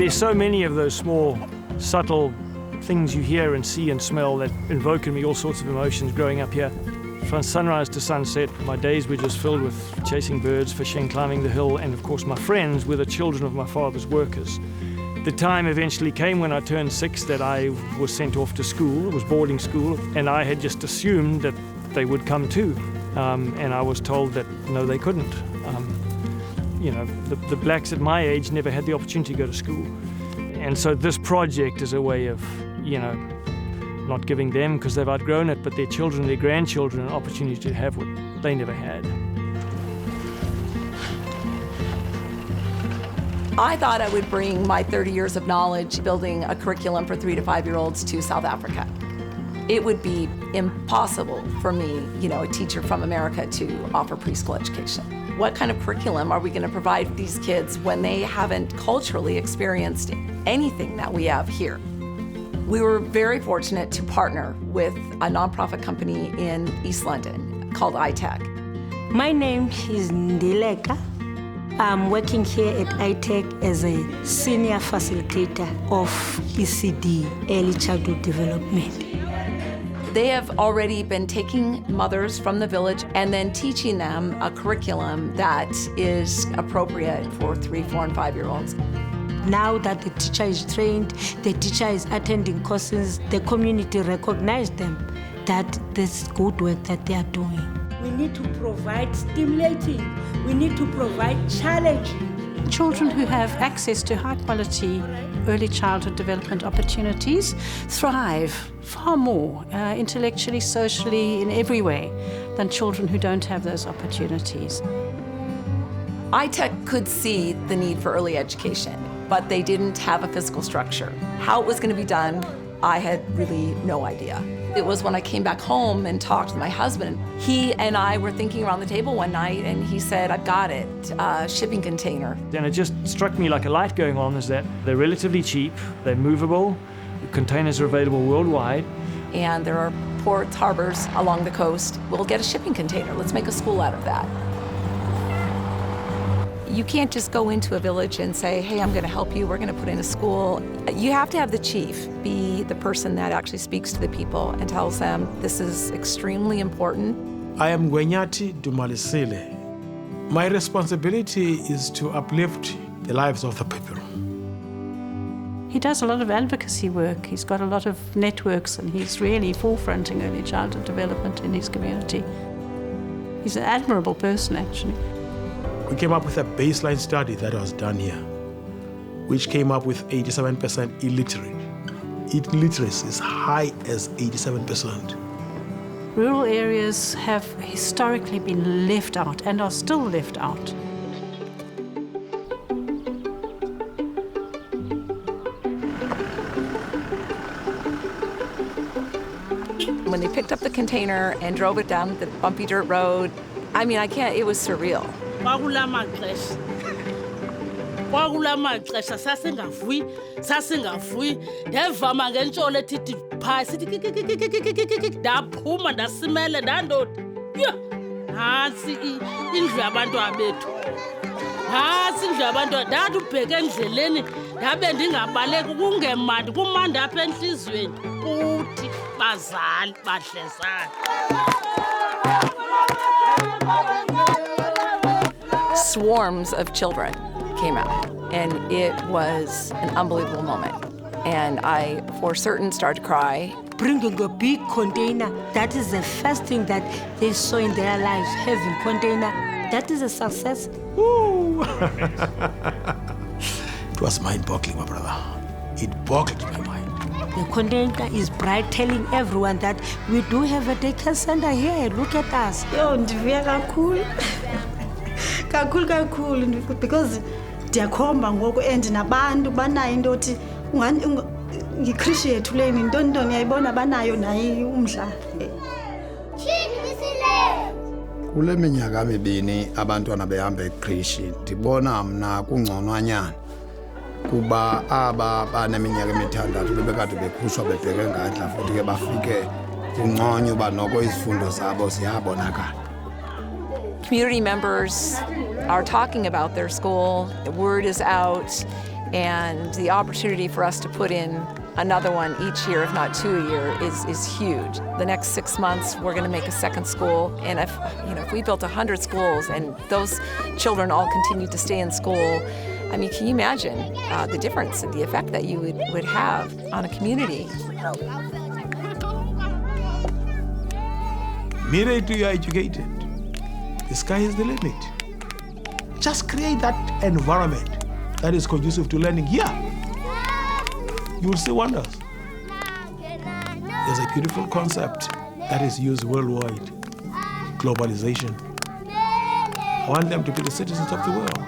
there's so many of those small, subtle things you hear and see and smell that invoke in me all sorts of emotions growing up here. From sunrise to sunset, my days were just filled with chasing birds, fishing, climbing the hill, and of course my friends were the children of my father's workers. The time eventually came when I turned 6 that I was sent off to school. It was boarding school, and I had just assumed that they would come too. And I was told that no, they couldn't. You know, the blacks at my age never had the opportunity to go to school. And so this project is a way of, you know, not giving them, because they've outgrown it, but their children, their grandchildren, an opportunity to have what they never had. I thought I would bring my 30 years of knowledge building a curriculum for 3 to 5-year-olds to South Africa. It would be impossible for me, you know, a teacher from America, to offer preschool education. What kind of curriculum are we going to provide these kids when they haven't culturally experienced anything that we have here? We were very fortunate to partner with a nonprofit company in East London called ITEC. My name is Ndileka. I'm working here at ITEC as a senior facilitator of ECD, Early Childhood Development. They have already been taking mothers from the village and then teaching them a curriculum that is appropriate for 3, 4, and 5-year-olds. Now that the teacher is trained, the teacher is attending courses, the community recognizes them, that this good work that they are doing. We need to provide stimulating, we need to provide challenging. Children who have access to high-quality early childhood development opportunities thrive far more intellectually, socially, in every way than children who don't have those opportunities. ITEC could see the need for early education, but they didn't have a physical structure. How it was going to be done, I had really no idea. It was when I came back home and talked to my husband. He and I were thinking around the table one night, and he said, I've got it, a shipping container. And it just struck me like a light going on, is that they're relatively cheap, they're movable, the containers are available worldwide. And there are ports, harbors along the coast. We'll get a shipping container. Let's make a school out of that. You can't just go into a village and say, hey, I'm going to help you, we're going to put in a school. You have to have the chief be the person that actually speaks to the people and tells them this is extremely important. I am Gwenyati Dumalisile. My responsibility is to uplift the lives of the people. He does a lot of advocacy work. He's got a lot of networks, and he's really forefronting early childhood development in his community. He's an admirable person, actually. We came up with a baseline study that was done here, which came up with 87% illiterate. Illiteracy is high as 87%. Rural areas have historically been left out and are still left out. When they picked up the container and drove it down the bumpy dirt road, I mean, it was surreal. Kwakulamaxesha sasingavuyi ndevama ngentsholo ethithi phaa sithi ndaphuma ndasimele ndandoti nantsi indlu yabantwana bethu, nantsi indlu yabantwana. Ndathi ubheke endleleni ndabe ndingabaleki, kungemandi, kumandi apha entliziyweni kuthi bazali badlezana. Swarms of children came out, and it was an unbelievable moment. And I, for certain, started to cry. Bringing a big container, that is the first thing that they saw in their lives, having container. That is a success. Woo! It was mind-boggling, my brother. It boggled my mind. The container is bright, telling everyone that we do have a daycare center here. Look at us. Yo, ndivuya kakhulu. Kakhulu, because ndiyakhomba ngoku and nabantu banayo into othi ngi-appreciate leni ntoni ngiyayibona banayo nayo umdla. Kule minyaka emibini abantwana behamba ekrishi ndibona mna kungconwanyana kuba aba baneminyaka emithandathu bebekade bekhushwa bebheke ngadla futhi ke bafike kunconyo uba noko izifundo zabo ziyabonakala. Community members are talking about their school, the word is out, And the opportunity for us to put in another one each year, if not 2 a year, is huge. The next 6 months, we're going to make a second school. And if we built 100 schools and those children all continued to stay in school, I mean, can you imagine the difference and the effect that you would have on a community? Mirror to you are educated. The sky is the limit. Just create that environment that is conducive to learning here. You will see wonders. There's a beautiful concept that is used worldwide, globalization. I want them to be the citizens of the world.